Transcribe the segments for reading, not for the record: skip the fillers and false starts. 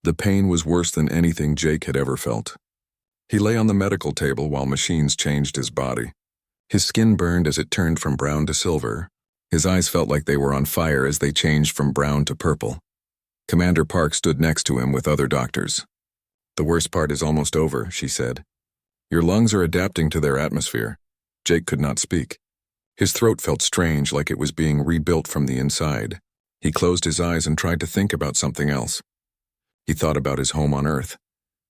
The pain was worse than anything Jake had ever felt. He lay on the medical table while machines changed his body. His skin burned as it turned from brown to silver. His eyes felt like they were on fire as they changed from brown to purple. Commander Park stood next to him with other doctors. "The worst part is almost over," she said. "Your lungs are adapting to their atmosphere." Jake could not speak. His throat felt strange, like it was being rebuilt from the inside. He closed his eyes and tried to think about something else. He thought about his home on Earth.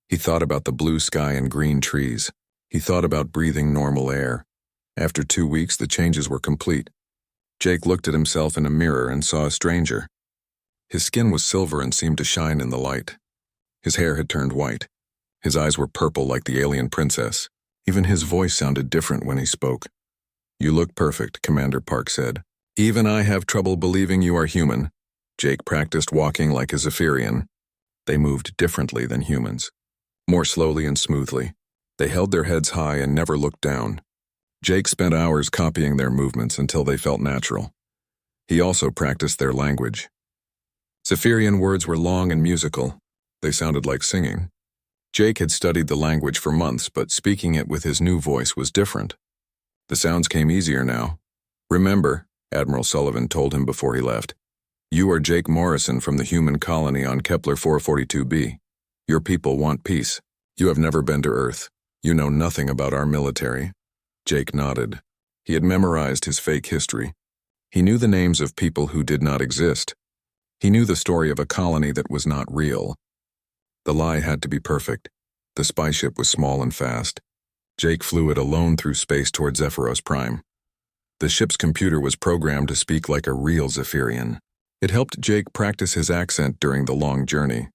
He thought about the blue sky and green trees. He thought about breathing normal air. After 2 weeks, the changes were complete. Jake looked at himself in a mirror and saw a stranger. His skin was silver and seemed to shine in the light. His hair had turned white. His eyes were purple like the alien princess. Even his voice sounded different when he spoke. "You look perfect," Commander Park said. "Even I have trouble believing you are human." Jake practiced walking like a Zephyrian. They moved differently than humans. More slowly and smoothly. They held their heads high and never looked down. Jake spent hours copying their movements until they felt natural. He also practiced their language. Zephyrian words were long and musical. They sounded like singing. Jake had studied the language for months, but speaking it with his new voice was different. The sounds came easier now. "Remember," Admiral Sullivan told him before he left, "you are Jake Morrison from the human colony on Kepler 442b. Your people want peace. You have never been to Earth. You know nothing about our military." Jake nodded. He had memorized his fake history. He knew the names of people who did not exist. He knew the story of a colony that was not real. The lie had to be perfect. The spy ship was small and fast. Jake flew it alone through space toward Zephyros Prime. The ship's computer was programmed to speak like a real Zephyrian. It helped Jake practice his accent during the long journey.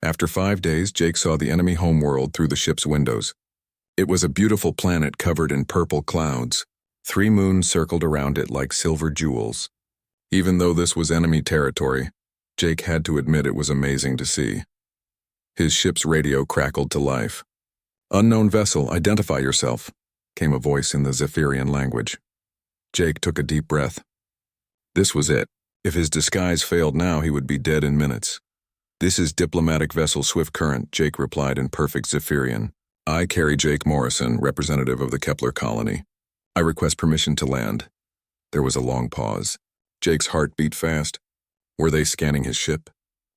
After 5 days, Jake saw the enemy homeworld through the ship's windows. It was a beautiful planet covered in purple clouds. 3 moons circled around it like silver jewels. Even though this was enemy territory, Jake had to admit it was amazing to see. His ship's radio crackled to life. "Unknown vessel, identify yourself," came a voice in the Zephyrian language. Jake took a deep breath. This was it. If his disguise failed now, he would be dead in minutes. "This is diplomatic vessel Swift Current," Jake replied in perfect Zephyrian. "I carry Jake Morrison, representative of the Kepler colony. I request permission to land." There was a long pause. Jake's heart beat fast. Were they scanning his ship?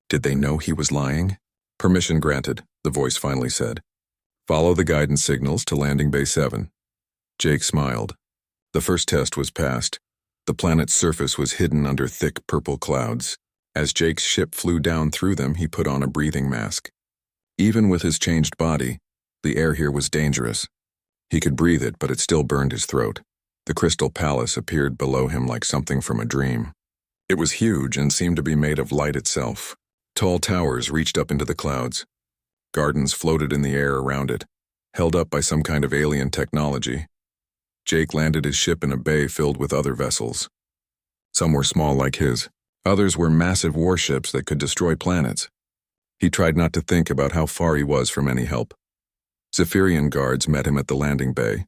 Did they know he was lying? "Permission granted," the voice finally said. "Follow the guidance signals to landing bay 7. Jake smiled. The first test was passed. The planet's surface was hidden under thick purple clouds. As Jake's ship flew down through them, he put on a breathing mask. Even with his changed body, the air here was dangerous. He could breathe it, but it still burned his throat. The Crystal Palace appeared below him like something from a dream. It was huge and seemed to be made of light itself. Tall towers reached up into the clouds. Gardens floated in the air around it, held up by some kind of alien technology. Jake landed his ship in a bay filled with other vessels. Some were small like his. Others were massive warships that could destroy planets. He tried not to think about how far he was from any help. Zephyrian guards met him at the landing bay.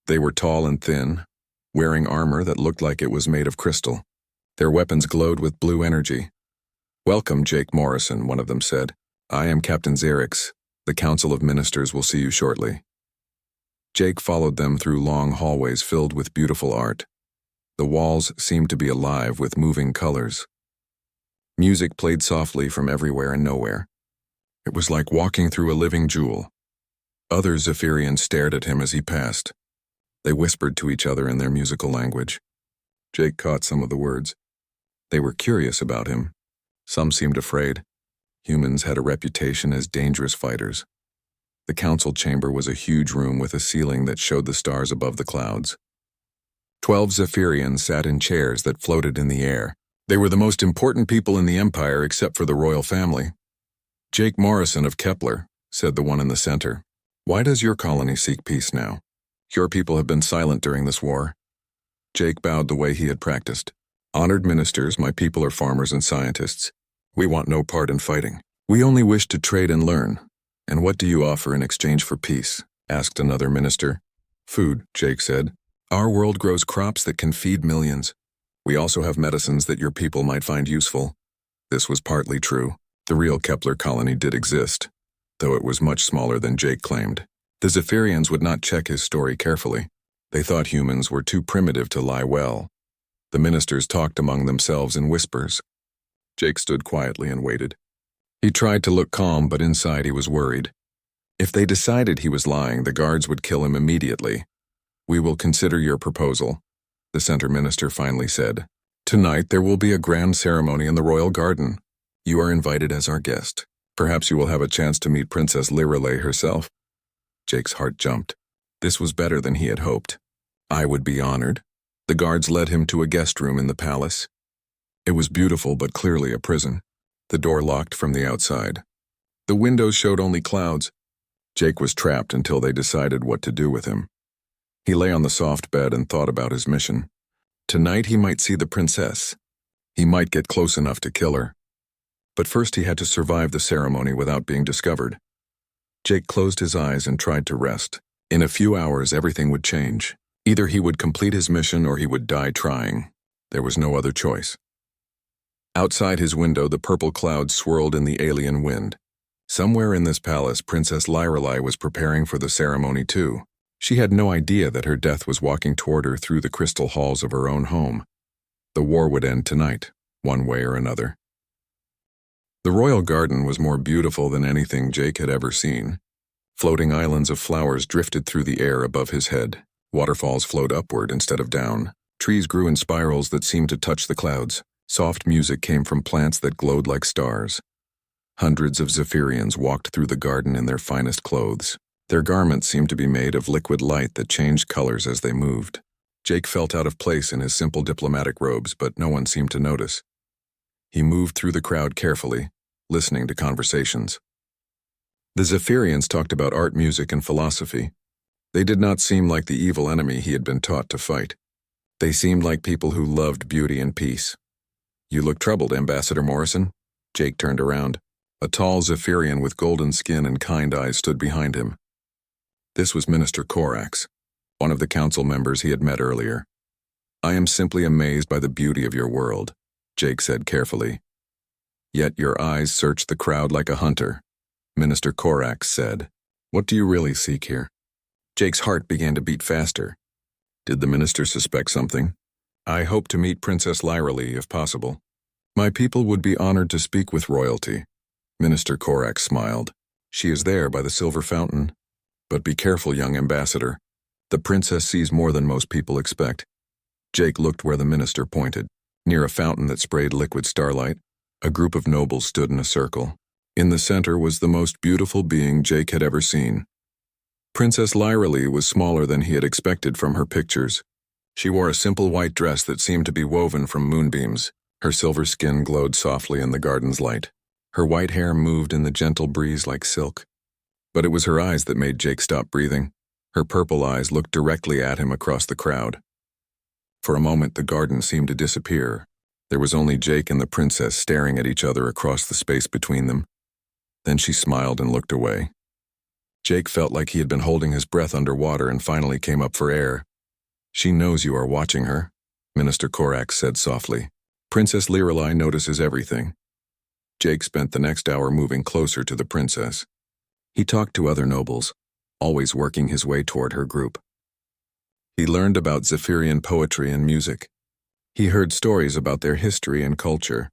They were tall and thin, wearing armor that looked like it was made of crystal. Their weapons glowed with blue energy. "Welcome, Jake Morrison," one of them said. "I am Captain Xerix. The Council of Ministers will see you shortly." Jake followed them through long hallways filled with beautiful art. The walls seemed to be alive with moving colors. Music played softly from everywhere and nowhere. It was like walking through a living jewel. Other Zephyrians stared at him as he passed. They whispered to each other in their musical language. Jake caught some of the words. They were curious about him. Some seemed afraid. Humans had a reputation as dangerous fighters. The council chamber was a huge room with a ceiling that showed the stars above the clouds. 12 Zephyrians sat in chairs that floated in the air. They were the most important people in the Empire except for the royal family. "Jake Morrison of Kepler," said the one in the center. "Why does your colony seek peace now? Your people have been silent during this war." Jake bowed the way he had practiced. "Honored ministers, my people are farmers and scientists. We want no part in fighting. We only wish to trade and learn." "And what do you offer in exchange for peace?" asked another minister. "Food," Jake said. "Our world grows crops that can feed millions. We also have medicines that your people might find useful." This was partly true. The real Kepler colony did exist, though it was much smaller than Jake claimed. The Zephyrians would not check his story carefully. They thought humans were too primitive to lie well. The ministers talked among themselves in whispers. Jake stood quietly and waited. He tried to look calm, but inside he was worried. If they decided he was lying, the guards would kill him immediately. "We will consider your proposal," the center minister finally said. "Tonight there will be a grand ceremony in the royal garden. You are invited as our guest. Perhaps you will have a chance to meet Princess Lirelei herself." Jake's heart jumped. This was better than he had hoped. "I would be honored." The guards led him to a guest room in the palace. It was beautiful, but clearly a prison. The door locked from the outside. The windows showed only clouds. Jake was trapped until they decided what to do with him. He lay on the soft bed and thought about his mission. Tonight he might see the princess. He might get close enough to kill her. But first he had to survive the ceremony without being discovered. Jake closed his eyes and tried to rest. In a few hours everything would change. Either he would complete his mission or he would die trying. There was no other choice. Outside his window, the purple clouds swirled in the alien wind. Somewhere in this palace, Princess Lirelei was preparing for the ceremony too. She had no idea that her death was walking toward her through the crystal halls of her own home. The war would end tonight, one way or another. The royal garden was more beautiful than anything Jake had ever seen. Floating islands of flowers drifted through the air above his head. Waterfalls flowed upward instead of down. Trees grew in spirals that seemed to touch the clouds. Soft music came from plants that glowed like stars. Hundreds of Zephyrians walked through the garden in their finest clothes. Their garments seemed to be made of liquid light that changed colors as they moved. Jake felt out of place in his simple diplomatic robes, but no one seemed to notice. He moved through the crowd carefully, listening to conversations. The Zephyrians talked about art, music, and philosophy. They did not seem like the evil enemy he had been taught to fight. They seemed like people who loved beauty and peace. "You look troubled, Ambassador Morrison." Jake turned around. A tall Zephyrian with golden skin and kind eyes stood behind him. This was Minister Corax, one of the council members he had met earlier. "I am simply amazed by the beauty of your world," Jake said carefully. "Yet your eyes searched the crowd like a hunter," Minister Corax said. "What do you really seek here?" Jake's heart began to beat faster. Did the minister suspect something? "I hope to meet Princess Lirelei if possible. My people would be honored to speak with royalty." Minister Corax smiled. "She is there by the silver fountain. But be careful, young ambassador. The princess sees more than most people expect." Jake looked where the minister pointed. Near a fountain that sprayed liquid starlight, a group of nobles stood in a circle. In the center was the most beautiful being Jake had ever seen. Princess Lirelei was smaller than he had expected from her pictures. She wore a simple white dress that seemed to be woven from moonbeams. Her silver skin glowed softly in the garden's light. Her white hair moved in the gentle breeze like silk. But it was her eyes that made Jake stop breathing. Her purple eyes looked directly at him across the crowd. For a moment, the garden seemed to disappear. There was only Jake and the princess staring at each other across the space between them. Then she smiled and looked away. Jake felt like he had been holding his breath underwater and finally came up for air. "She knows you are watching her," Minister Corax said softly. "Princess Lirelei notices everything." Jake spent the next hour moving closer to the princess. He talked to other nobles, always working his way toward her group. He learned about Zephyrian poetry and music. He heard stories about their history and culture.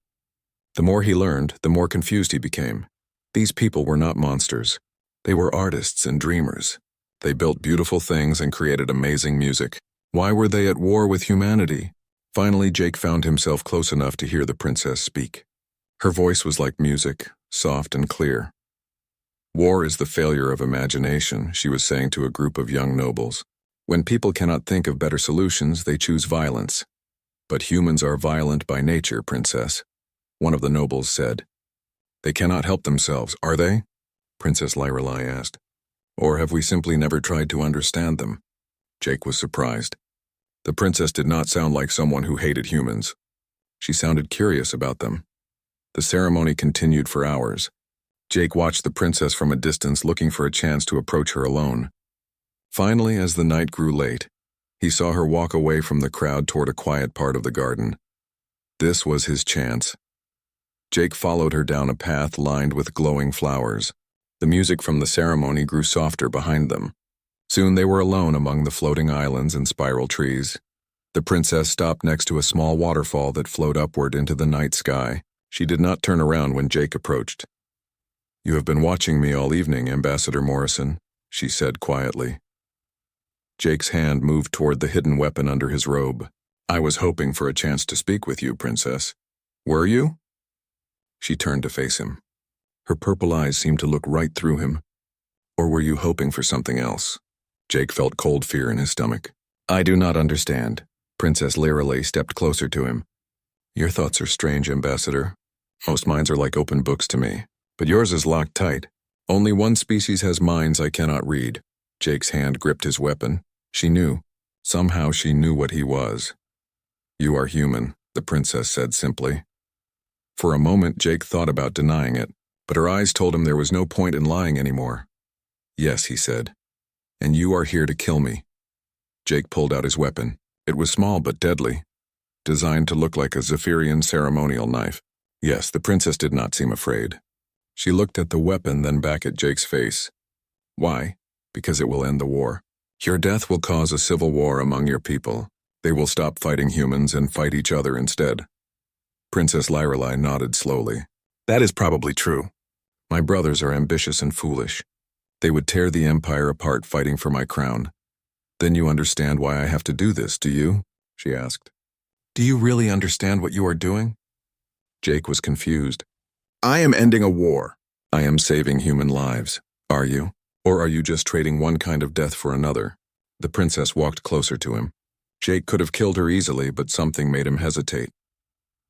The more he learned, the more confused he became. These people were not monsters. They were artists and dreamers. They built beautiful things and created amazing music. Why were they at war with humanity? Finally, Jake found himself close enough to hear the princess speak. Her voice was like music, soft and clear. "War is the failure of imagination," she was saying to a group of young nobles. "When people cannot think of better solutions, they choose violence. But humans are violent by nature, princess," one of the nobles said. "They cannot help themselves, are they?" Princess Lirelei asked. "Or have we simply never tried to understand them?" Jake was surprised. The princess did not sound like someone who hated humans. She sounded curious about them. The ceremony continued for hours. Jake watched the princess from a distance, looking for a chance to approach her alone. Finally, as the night grew late, he saw her walk away from the crowd toward a quiet part of the garden. This was his chance. Jake followed her down a path lined with glowing flowers. The music from the ceremony grew softer behind them. Soon they were alone among the floating islands and spiral trees. The princess stopped next to a small waterfall that flowed upward into the night sky. She did not turn around when Jake approached. "You have been watching me all evening, Ambassador Morrison," she said quietly. Jake's hand moved toward the hidden weapon under his robe. "I was hoping for a chance to speak with you, Princess." "Were you?" She turned to face him. Her purple eyes seemed to look right through him. "Or were you hoping for something else?" Jake felt cold fear in his stomach. "I do not understand." Princess Lirelei stepped closer to him. "Your thoughts are strange, Ambassador. Most minds are like open books to me, but yours is locked tight. Only one species has minds I cannot read." Jake's hand gripped his weapon. She knew. Somehow she knew what he was. "You are human," the princess said simply. For a moment Jake thought about denying it, but her eyes told him there was no point in lying anymore. "Yes," he said. "And you are here to kill me." Jake pulled out his weapon. It was small but deadly, designed to look like a Zephyrian ceremonial knife. Yes, the princess did not seem afraid. She looked at the weapon, then back at Jake's face. "Why?" "Because it will end the war. Your death will cause a civil war among your people. They will stop fighting humans and fight each other instead." Princess Lirelei nodded slowly. "That is probably true. My brothers are ambitious and foolish. They would tear the empire apart fighting for my crown. Then you understand why I have to do this, do you?" she asked. "Do you really understand what you are doing?" Jake was confused. "I am ending a war. I am saving human lives. Are you? Or are you just trading one kind of death for another?" The princess walked closer to him. Jake could have killed her easily, but something made him hesitate.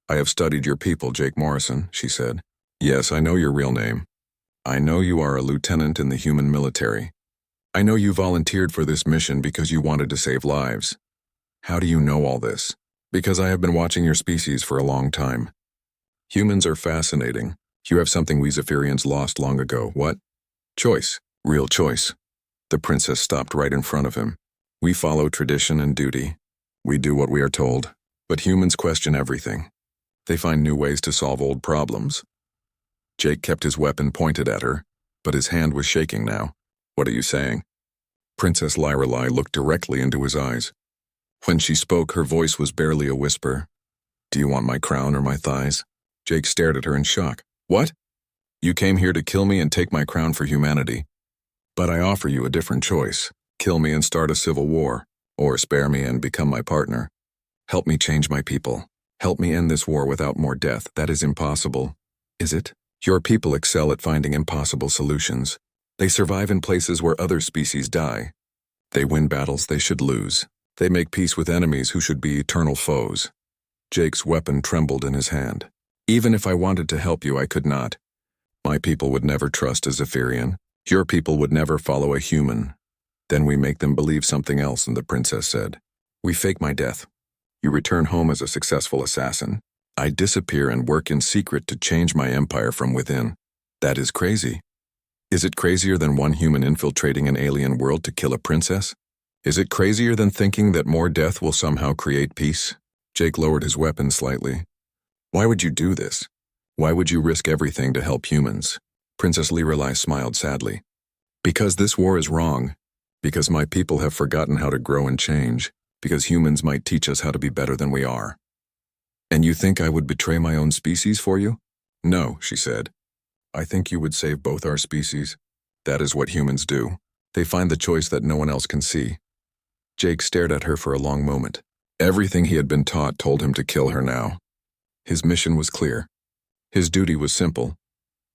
"I have studied your people, Jake Morrison," she said. "Yes, I know your real name. I know you are a lieutenant in the human military. I know you volunteered for this mission because you wanted to save lives. How do you know all this?" "Because I have been watching your species for a long time. Humans are fascinating. You have something we Zephyrians lost long ago. What? Choice. Real choice." The princess stopped right in front of him. "We follow tradition and duty. We do what we are told. But humans question everything. They find new ways to solve old problems." Jake kept his weapon pointed at her, but his hand was shaking now. "What are you saying?" Princess Lirelei looked directly into his eyes. When she spoke, her voice was barely a whisper. "Do you want my crown or my thighs?" Jake stared at her in shock. "What? You came here to kill me and take my crown for humanity. But I offer you a different choice. Kill me and start a civil war, or spare me and become my partner. Help me change my people. Help me end this war without more death. That is impossible." "Is it?" "Your people excel at finding impossible solutions. They survive in places where other species die. They win battles they should lose. They make peace with enemies who should be eternal foes." Jake's weapon trembled in his hand. "Even if I wanted to help you, I could not. My people would never trust a Zephyrian. Your people would never follow a human. Then we make them believe something else," and the princess said. "We fake my death. You return home as a successful assassin. I disappear and work in secret to change my empire from within. That is crazy. Is it crazier than one human infiltrating an alien world to kill a princess? Is it crazier than thinking that more death will somehow create peace?" Jake lowered his weapon slightly. "Why would you do this? Why would you risk everything to help humans?" Princess Lirelei smiled sadly. "Because this war is wrong. Because my people have forgotten how to grow and change. Because humans might teach us how to be better than we are." "And you think I would betray my own species for you?" "No," she said. "I think you would save both our species. That is what humans do. They find the choice that no one else can see." Jake stared at her for a long moment. Everything he had been taught told him to kill her now. His mission was clear. His duty was simple.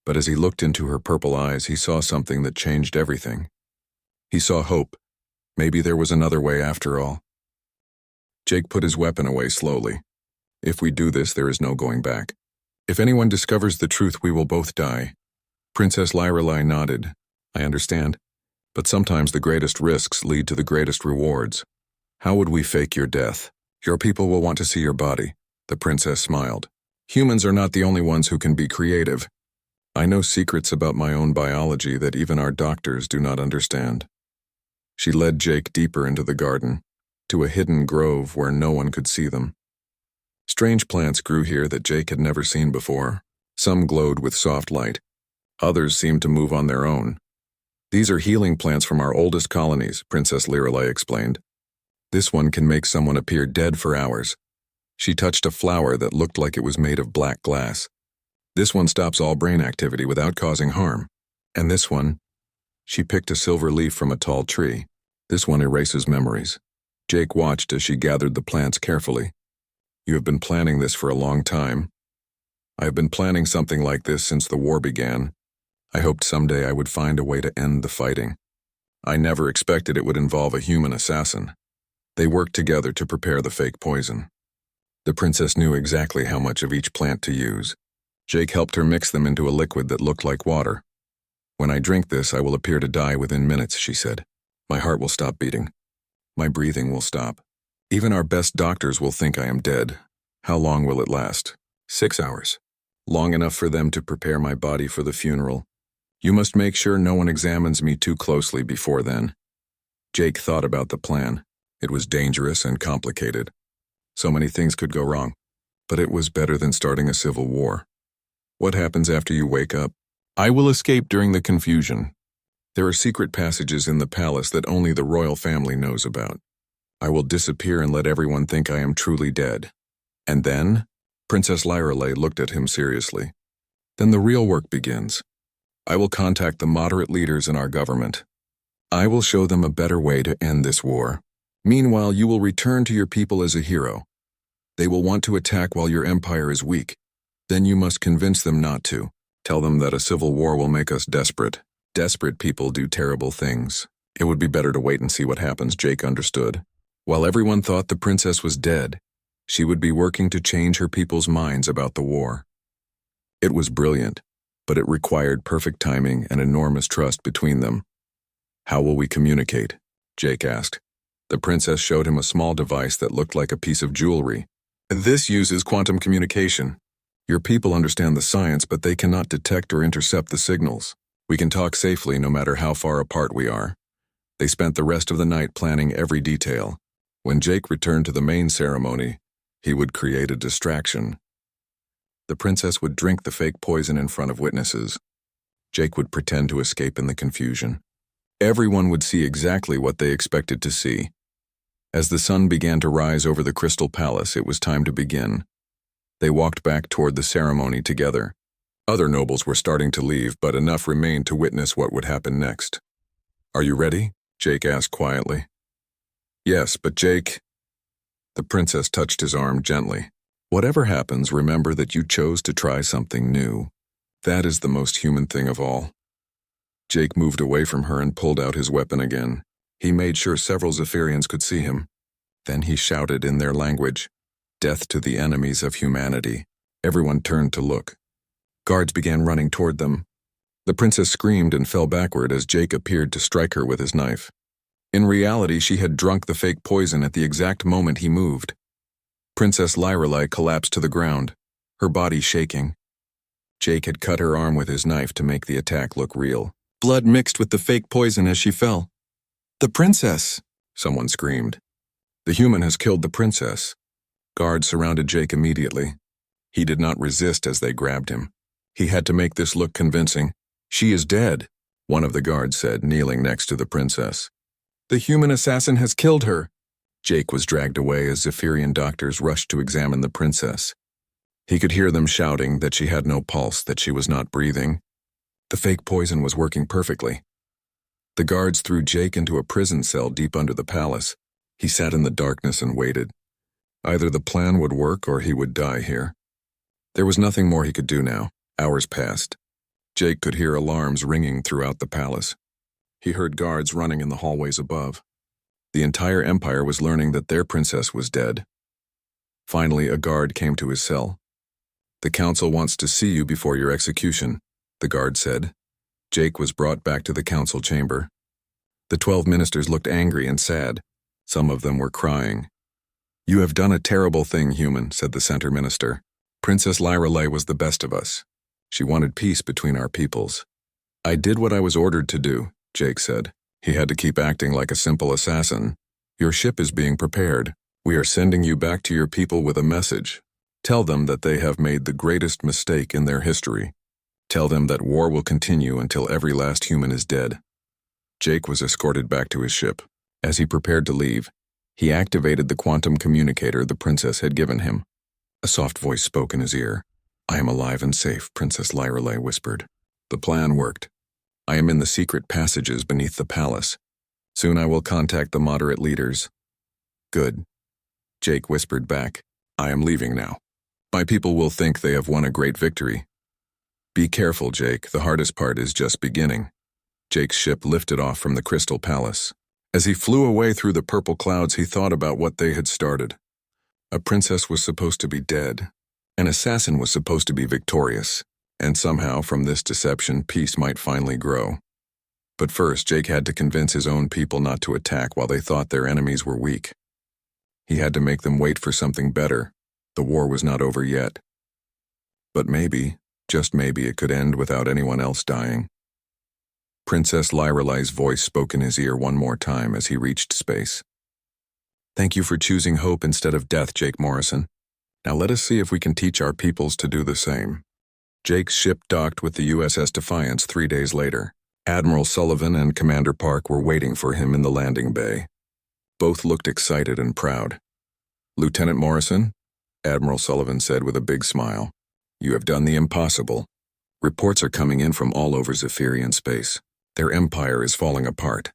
But as he looked into her purple eyes, he saw something that changed everything. He saw hope. Maybe there was another way after all. Jake put his weapon away slowly. "If we do this, there is no going back. If anyone discovers the truth, we will both die." Princess Lirelei nodded. "I understand. But sometimes the greatest risks lead to the greatest rewards. How would we fake your death? Your people will want to see your body." The princess smiled. "Humans are not the only ones who can be creative. I know secrets about my own biology that even our doctors do not understand." She led Jake deeper into the garden, to a hidden grove where no one could see them. Strange plants grew here that Jake had never seen before. Some glowed with soft light. Others seemed to move on their own. These are healing plants from our oldest colonies, Princess Lirelei explained. This one can make someone appear dead for hours. She touched a flower that looked like it was made of black glass. This one stops all brain activity without causing harm. And this one, she picked a silver leaf from a tall tree. This one erases memories. Jake watched as she gathered the plants carefully. You have been planning this for a long time. I have been planning something like this since the war began. I hoped someday I would find a way to end the fighting. I never expected it would involve a human assassin. They worked together to prepare the fake poison. The princess knew exactly how much of each plant to use. Jake helped her mix them into a liquid that looked like water. When I drink this, I will appear to die within minutes, she said. My heart will stop beating. My breathing will stop. Even our best doctors will think I am dead. How long will it last? 6 hours. Long enough for them to prepare my body for the funeral. You must make sure no one examines me too closely before then. Jake thought about the plan. It was dangerous and complicated. So many things could go wrong. But it was better than starting a civil war. What happens after you wake up? I will escape during the confusion. There are secret passages in the palace that only the royal family knows about. I will disappear and let everyone think I am truly dead. And then? Princess Lirelei looked at him seriously. Then the real work begins. I will contact the moderate leaders in our government. I will show them a better way to end this war. Meanwhile, you will return to your people as a hero. They will want to attack while your empire is weak. Then you must convince them not to. Tell them that a civil war will make us desperate. Desperate people do terrible things. It would be better to wait and see what happens, Jake understood. While everyone thought the princess was dead, she would be working to change her people's minds about the war. It was brilliant, but it required perfect timing and enormous trust between them. How will we communicate? Jake asked. The princess showed him a small device that looked like a piece of jewelry. This uses quantum communication. Your people understand the science, but they cannot detect or intercept the signals. We can talk safely no matter how far apart we are. They spent the rest of the night planning every detail. When Jake returned to the main ceremony, he would create a distraction. The princess would drink the fake poison in front of witnesses. Jake would pretend to escape in the confusion. Everyone would see exactly what they expected to see. As the sun began to rise over the Crystal Palace, it was time to begin. They walked back toward the ceremony together. Other nobles were starting to leave, but enough remained to witness what would happen next. Are you ready? Jake asked quietly. Yes, but Jake... The princess touched his arm gently. Whatever happens, remember that you chose to try something new. That is the most human thing of all. Jake moved away from her and pulled out his weapon again. He made sure several Zephyrians could see him. Then he shouted in their language, "Death to the enemies of humanity." Everyone turned to look. Guards began running toward them. The princess screamed and fell backward as Jake appeared to strike her with his knife. In reality, she had drunk the fake poison at the exact moment he moved. Princess Lirelei collapsed to the ground, her body shaking. Jake had cut her arm with his knife to make the attack look real. Blood mixed with the fake poison as she fell. "The princess!" someone screamed. "The human has killed the princess." Guards surrounded Jake immediately. He did not resist as they grabbed him. He had to make this look convincing. "She is dead," one of the guards said, kneeling next to the princess. "The human assassin has killed her." Jake was dragged away as Zephyrian doctors rushed to examine the princess. He could hear them shouting that she had no pulse, that she was not breathing. The fake poison was working perfectly. The guards threw Jake into a prison cell deep under the palace. He sat in the darkness and waited. Either the plan would work or he would die here. There was nothing more he could do now. Hours passed. Jake could hear alarms ringing throughout the palace. He heard guards running in the hallways above. The entire empire was learning that their princess was dead. Finally, a guard came to his cell. "The council wants to see you before your execution," the guard said. Jake was brought back to the council chamber. The 12 ministers looked angry and sad. Some of them were crying. "You have done a terrible thing, human," said the center minister. "Princess Lirelei was the best of us. She wanted peace between our peoples." "I did what I was ordered to do," Jake said. He had to keep acting like a simple assassin. "Your ship is being prepared. We are sending you back to your people with a message. Tell them that they have made the greatest mistake in their history. Tell them that war will continue until every last human is dead. Jake was escorted back to his ship. As he prepared to leave, he activated the quantum communicator the princess had given him. A soft voice spoke in his ear. "I am alive and safe," Princess Lyrelay whispered. "The plan worked. I am in the secret passages beneath the palace. Soon I will contact the moderate leaders." "Good." Jake whispered back. "I am leaving now. My people will think they have won a great victory." "Be careful, Jake. The hardest part is just beginning." Jake's ship lifted off from the Crystal Palace. As he flew away through the purple clouds, he thought about what they had started. A princess was supposed to be dead. An assassin was supposed to be victorious. And somehow, from this deception, peace might finally grow. But first, Jake had to convince his own people not to attack while they thought their enemies were weak. He had to make them wait for something better. The war was not over yet. But maybe, just maybe, it could end without anyone else dying. Princess Lyrelay's voice spoke in his ear one more time as he reached space. "Thank you for choosing hope instead of death, Jake Morrison. Now let us see if we can teach our peoples to do the same." Jake's ship docked with the USS Defiance 3 days later. Admiral Sullivan and Commander Park were waiting for him in the landing bay. Both looked excited and proud. "Lieutenant Morrison," Admiral Sullivan said with a big smile, "you have done the impossible. Reports are coming in from all over Zephyrian space. Their empire is falling apart."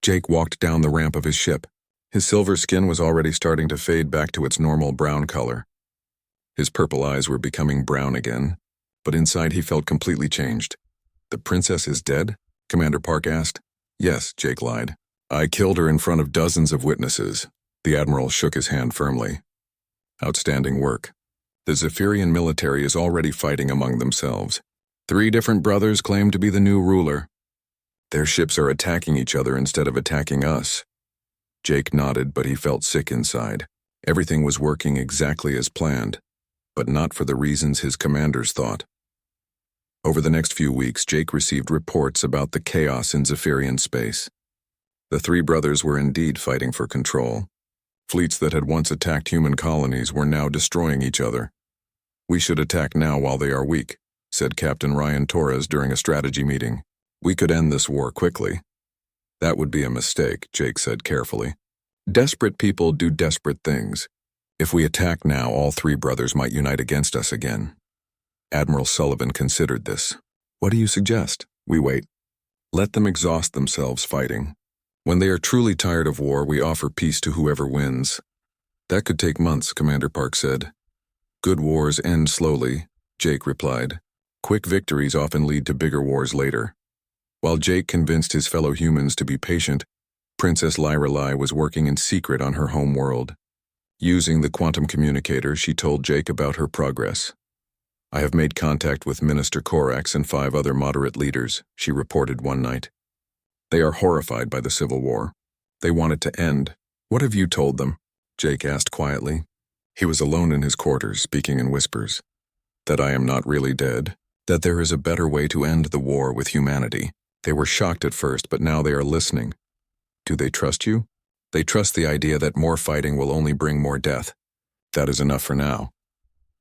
Jake walked down the ramp of his ship. His silver skin was already starting to fade back to its normal brown color. His purple eyes were becoming brown again, but inside he felt completely changed. "The princess is dead?" Commander Park asked. "Yes," Jake lied. "I killed her in front of dozens of witnesses." The Admiral shook his hand firmly. "Outstanding work. The Zephyrian military is already fighting among themselves. 3 different brothers claim to be the new ruler. Their ships are attacking each other instead of attacking us." Jake nodded, but he felt sick inside. Everything was working exactly as planned, but not for the reasons his commanders thought. Over the next few weeks, Jake received reports about the chaos in Zephyrian space. The 3 brothers were indeed fighting for control. Fleets that had once attacked human colonies were now destroying each other. "We should attack now while they are weak," said Captain Ryan Torres during a strategy meeting. "We could end this war quickly." "That would be a mistake," Jake said carefully. "Desperate people do desperate things. If we attack now, all 3 brothers might unite against us again." Admiral Sullivan considered this. "What do you suggest? We wait. Let them exhaust themselves fighting. When they are truly tired of war, we offer peace to whoever wins." "That could take months," Commander Park said. "Good wars end slowly," Jake replied. "Quick victories often lead to bigger wars later." While Jake convinced his fellow humans to be patient, Princess Lyrelay was working in secret on her home world. Using the quantum communicator, she told Jake about her progress. "I have made contact with Minister Korax and 5 other moderate leaders," she reported one night. "They are horrified by the Civil War. They want it to end." "What have you told them?" Jake asked quietly. He was alone in his quarters, speaking in whispers. "That I am not really dead. That there is a better way to end the war with humanity. They were shocked at first, but now they are listening." "Do they trust you?" "They trust the idea that more fighting will only bring more death. That is enough for now."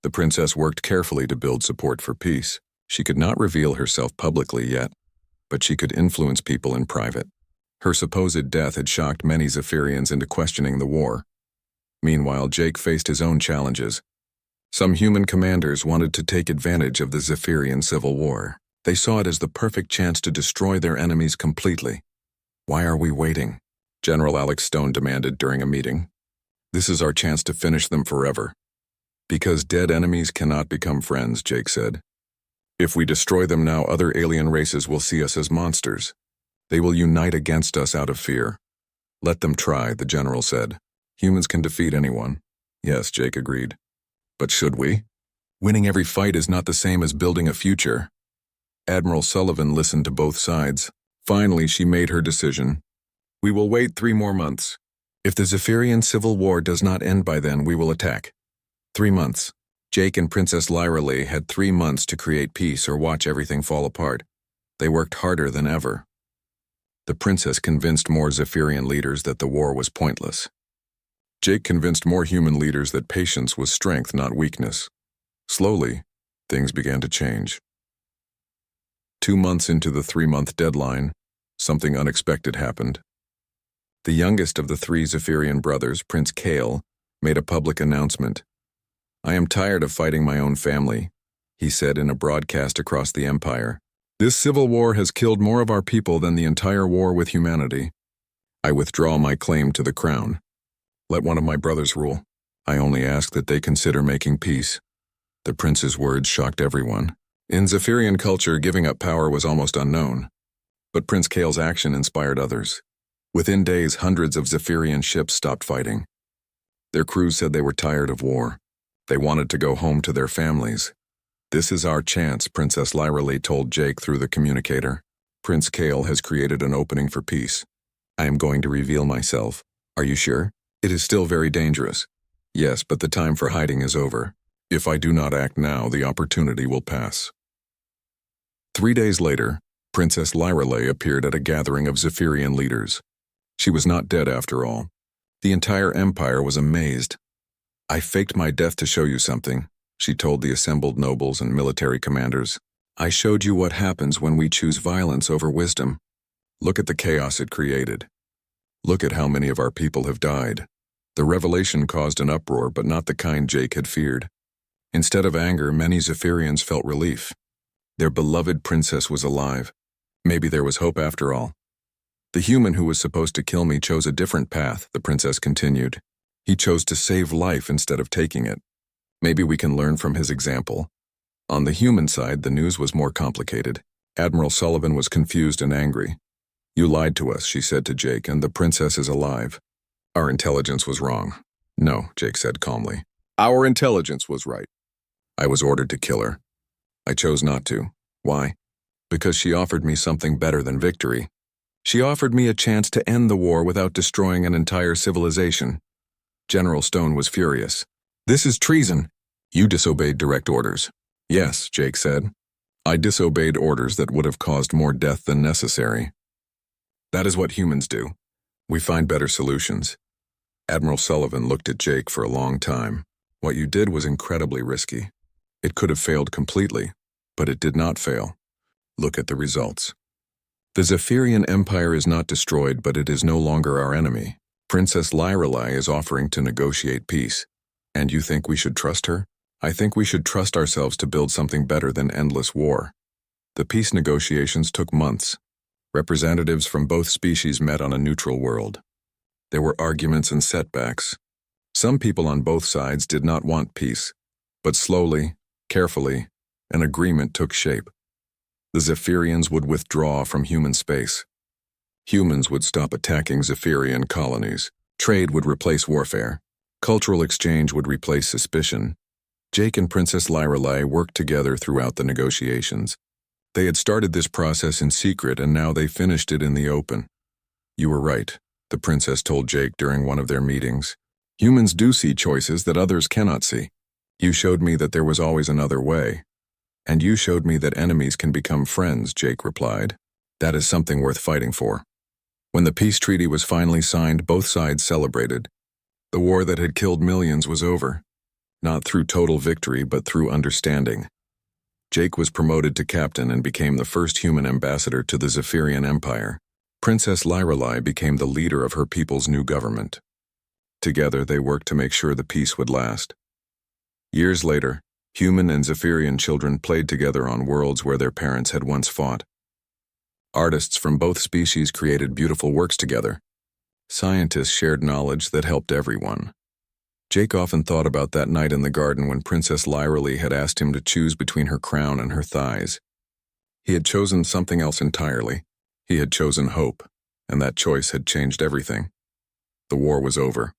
The princess worked carefully to build support for peace. She could not reveal herself publicly yet, but she could influence people in private. Her supposed death had shocked many Zephyrians into questioning the war. Meanwhile, Jake faced his own challenges. Some human commanders wanted to take advantage of the Zephyrian Civil War. They saw it as the perfect chance to destroy their enemies completely. "Why are we waiting?" General Alex Stone demanded during a meeting. "This is our chance to finish them forever." "Because dead enemies cannot become friends," Jake said. "If we destroy them now, other alien races will see us as monsters. They will unite against us out of fear." "Let them try," the general said. "Humans can defeat anyone." "Yes," Jake agreed. "But should we? Winning every fight is not the same as building a future." Admiral Sullivan listened to both sides. Finally, she made her decision. "We will wait 3 more months. If the Zephyrian Civil War does not end by then, we will attack." 3 months. Jake and Princess Lyrelay had 3 months to create peace or watch everything fall apart. They worked harder than ever. The princess convinced more Zephyrian leaders that the war was pointless. Jake convinced more human leaders that patience was strength, not weakness. Slowly, things began to change. 2 months into the 3-month deadline, something unexpected happened. The youngest of the 3 Zephyrian brothers, Prince Kale, made a public announcement. "I am tired of fighting my own family," he said in a broadcast across the empire. "This civil war has killed more of our people than the entire war with humanity. I withdraw my claim to the crown. Let one of my brothers rule. I only ask that they consider making peace." The prince's words shocked everyone. In Zephyrian culture, giving up power was almost unknown. But Prince Kale's action inspired others. Within days, hundreds of Zephyrian ships stopped fighting. Their crews said they were tired of war. They wanted to go home to their families. "This is our chance," Princess Lyralee told Jake through the communicator. "Prince Kale has created an opening for peace. I am going to reveal myself. Are you sure? It is still very dangerous." "Yes, but the time for hiding is over. If I do not act now, the opportunity will pass." 3 days later, Princess Lyralee appeared at a gathering of Zephyrian leaders. She was not dead after all. The entire empire was amazed. "I faked my death to show you something," she told the assembled nobles and military commanders. "I showed you what happens when we choose violence over wisdom. Look at the chaos it created. Look at how many of our people have died." The revelation caused an uproar, but not the kind Jake had feared. Instead of anger, many Zephyrians felt relief. Their beloved princess was alive. Maybe there was hope after all. "The human who was supposed to kill me chose a different path," the princess continued. "He chose to save life instead of taking it. Maybe we can learn from his example." On the human side, the news was more complicated. Admiral Sullivan was confused and angry. "You lied to us," she said to Jake, "and the princess is alive. Our intelligence was wrong." "No," Jake said calmly. "Our intelligence was right. I was ordered to kill her. I chose not to. Why? Because she offered me something better than victory. She offered me a chance to end the war without destroying an entire civilization." General Stone was furious. "This is treason. You disobeyed direct orders." "Yes," Jake said. "I disobeyed orders that would have caused more death than necessary. That is what humans do. We find better solutions." Admiral Sullivan looked at Jake for a long time. "What you did was incredibly risky. It could have failed completely, but it did not fail. Look at the results. The Zephyrian Empire is not destroyed, but it is no longer our enemy. Princess Lyralee is offering to negotiate peace. And you think we should trust her? I think we should trust ourselves to build something better than endless war." The peace negotiations took months. Representatives from both species met on a neutral world. There were arguments and setbacks. Some people on both sides did not want peace, but slowly, carefully, an agreement took shape. The Zephyrians would withdraw from human space. Humans would stop attacking Zephyrian colonies. Trade would replace warfare. Cultural exchange would replace suspicion. Jake and Princess Lyralee worked together throughout the negotiations. They had started this process in secret, and now they finished it in the open. "You were right," the princess told Jake during one of their meetings. "Humans do see choices that others cannot see. You showed me that there was always another way. And you showed me that enemies can become friends," Jake replied. "That is something worth fighting for." When the peace treaty was finally signed, both sides celebrated. The war that had killed millions was over. Not through total victory, but through understanding. Jake was promoted to captain and became the first human ambassador to the Zephyrian Empire. Princess Lyralee became the leader of her people's new government. Together, they worked to make sure the peace would last. Years later, human and Zephyrian children played together on worlds where their parents had once fought. Artists from both species created beautiful works together. Scientists shared knowledge that helped everyone. Jake often thought about that night in the garden when Princess Lyralee had asked him to choose between her crown and her thighs. He had chosen something else entirely. He had chosen hope, and that choice had changed everything. The war was over.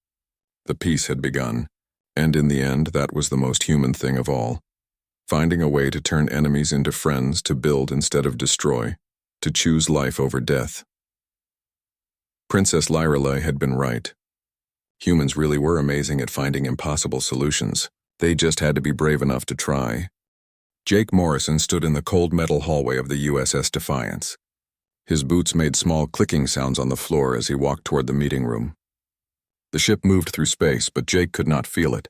The peace had begun, and in the end, that was the most human thing of all. Finding a way to turn enemies into friends, to build instead of destroy, to choose life over death. Princess Lyralee had been right. Humans really were amazing at finding impossible solutions. They just had to be brave enough to try. Jake Morrison stood in the cold metal hallway of the USS Defiance. His boots made small clicking sounds on the floor as he walked toward the meeting room. The ship moved through space, but Jake could not feel it.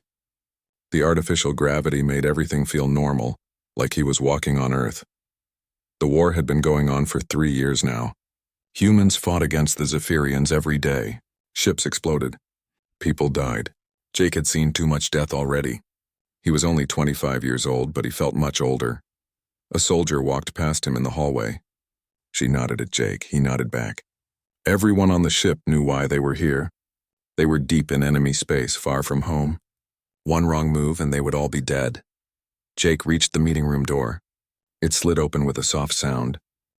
The artificial gravity made everything feel normal, like he was walking on Earth. The war had been going on for 3 years now. Humans fought against the Zephyrians every day. Ships exploded. People died. Jake had seen too much death already. He was only 25 years old, but he felt much older. A soldier walked past him in the hallway. She nodded at Jake. He nodded back. Everyone on the ship knew why they were here. They were deep in enemy space, far from home. One wrong move and they would all be dead. Jake reached the meeting room door. It slid open with a soft sound.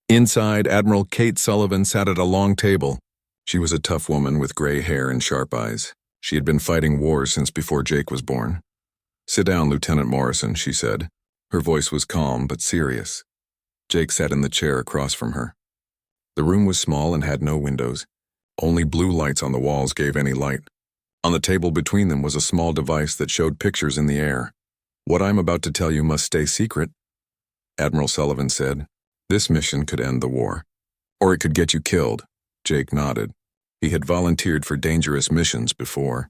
Inside, Admiral Kate Sullivan sat at a long table. She was a tough woman with gray hair and sharp eyes. She had been fighting wars since before Jake was born. "Sit down, Lieutenant Morrison," she said. Her voice was calm but serious. Jake sat in the chair across from her. The room was small and had no windows. Only blue lights on the walls gave any light. On the table between them was a small device that showed pictures in the air. "What I'm about to tell you must stay secret," Admiral Sullivan said. "This mission could end the war. Or it could get you killed." Jake nodded. He had volunteered for dangerous missions before.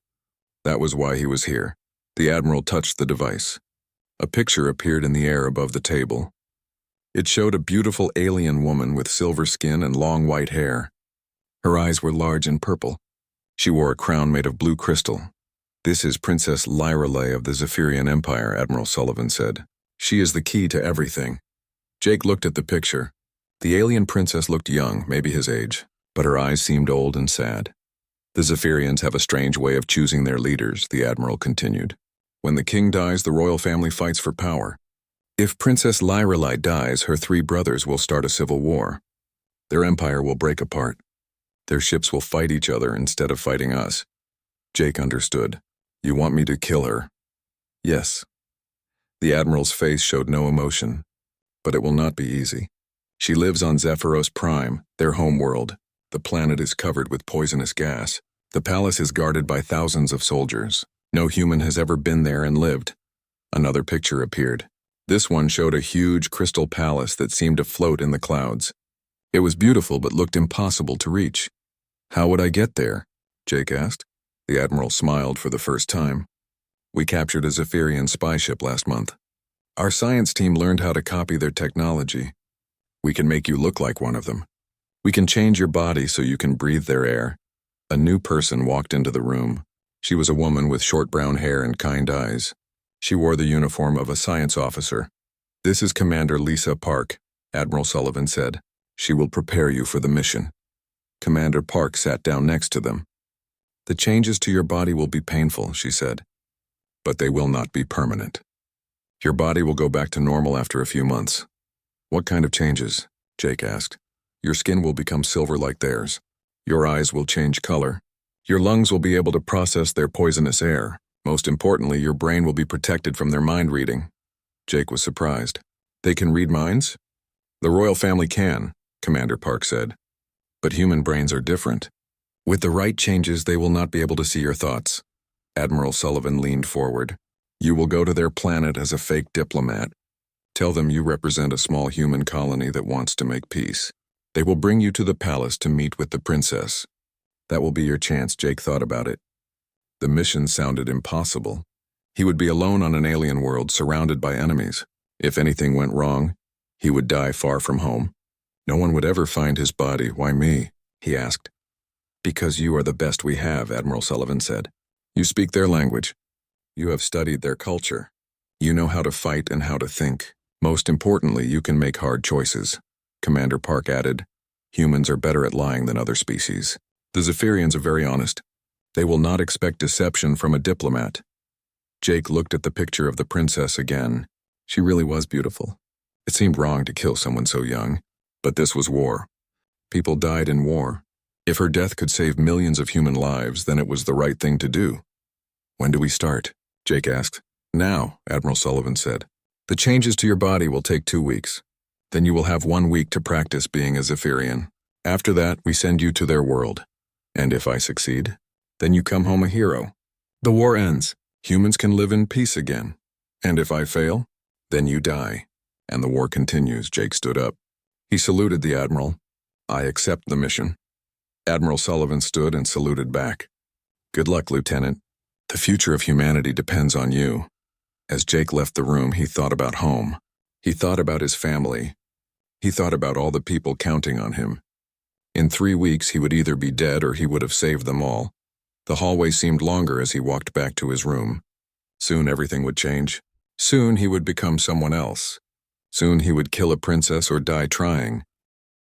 That was why he was here. The Admiral touched the device. A picture appeared in the air above the table. It showed a beautiful alien woman with silver skin and long white hair. Her eyes were large and purple. She wore a crown made of blue crystal. "This is Princess Lyrelay of the Zephyrian Empire," Admiral Sullivan said. "She is the key to everything." Jake looked at the picture. The alien princess looked young, maybe his age, but her eyes seemed old and sad. "The Zephyrians have a strange way of choosing their leaders," the Admiral continued. "When the king dies, the royal family fights for power. If Princess Lyrelay dies, her 3 brothers will start a civil war. Their empire will break apart. Their ships will fight each other instead of fighting us." Jake understood. "You want me to kill her?" "Yes." The Admiral's face showed no emotion. "But it will not be easy. She lives on Zephyros Prime, their homeworld. The planet is covered with poisonous gas. The palace is guarded by thousands of soldiers. No human has ever been there and lived." Another picture appeared. This one showed a huge crystal palace that seemed to float in the clouds. It was beautiful but looked impossible to reach. "How would I get there?" Jake asked. The Admiral smiled for the first time. "We captured a Zephyrian spy ship last month. Our science team learned how to copy their technology. We can make you look like one of them. We can change your body so you can breathe their air." A new person walked into the room. She was a woman with short brown hair and kind eyes. She wore the uniform of a science officer. "This is Commander Lisa Park," Admiral Sullivan said. "She will prepare you for the mission." Commander Park sat down next to them. "The changes to your body will be painful," she said, "but they will not be permanent. Your body will go back to normal after a few months." "What kind of changes?" Jake asked. "Your skin will become silver like theirs. Your eyes will change color. Your lungs will be able to process their poisonous air. Most importantly, your brain will be protected from their mind reading." Jake was surprised. "They can read minds?" "The royal family can," Commander Park said. "But human brains are different. With the right changes, they will not be able to see your thoughts." Admiral Sullivan leaned forward. "You will go to their planet as a fake diplomat. Tell them you represent a small human colony that wants to make peace. They will bring you to the palace to meet with the princess. That will be your chance." Jake thought about it. The mission sounded impossible. He would be alone on an alien world, surrounded by enemies. If anything went wrong, he would die far from home. "No one would ever find his body. Why me?" he asked. "Because you are the best we have," Admiral Sullivan said. "You speak their language. You have studied their culture. You know how to fight and how to think. Most importantly, you can make hard choices." Commander Park added, "Humans are better at lying than other species. The Zephyrians are very honest. They will not expect deception from a diplomat." Jake looked at the picture of the princess again. She really was beautiful. It seemed wrong to kill someone so young. But this was war. People died in war. If her death could save millions of human lives, then it was the right thing to do. "When do we start?" Jake asked. "Now," Admiral Sullivan said. "The changes to your body will take 2 weeks. Then you will have 1 week to practice being a Zephyrian. After that, we send you to their world. And if I succeed, then you come home a hero. The war ends. Humans can live in peace again. And if I fail, then you die. And the war continues." Jake stood up. He saluted the Admiral. "I accept the mission." Admiral Sullivan stood and saluted back. Good luck, Lieutenant. The future of humanity depends on you. As Jake left the room, he thought about home. He thought about his family. He thought about all the people counting on him. In 3 weeks, he would either be dead or he would have saved them all. The hallway seemed longer as he walked back to his room. Soon everything would change. Soon he would become someone else. Soon he would kill a princess or die trying.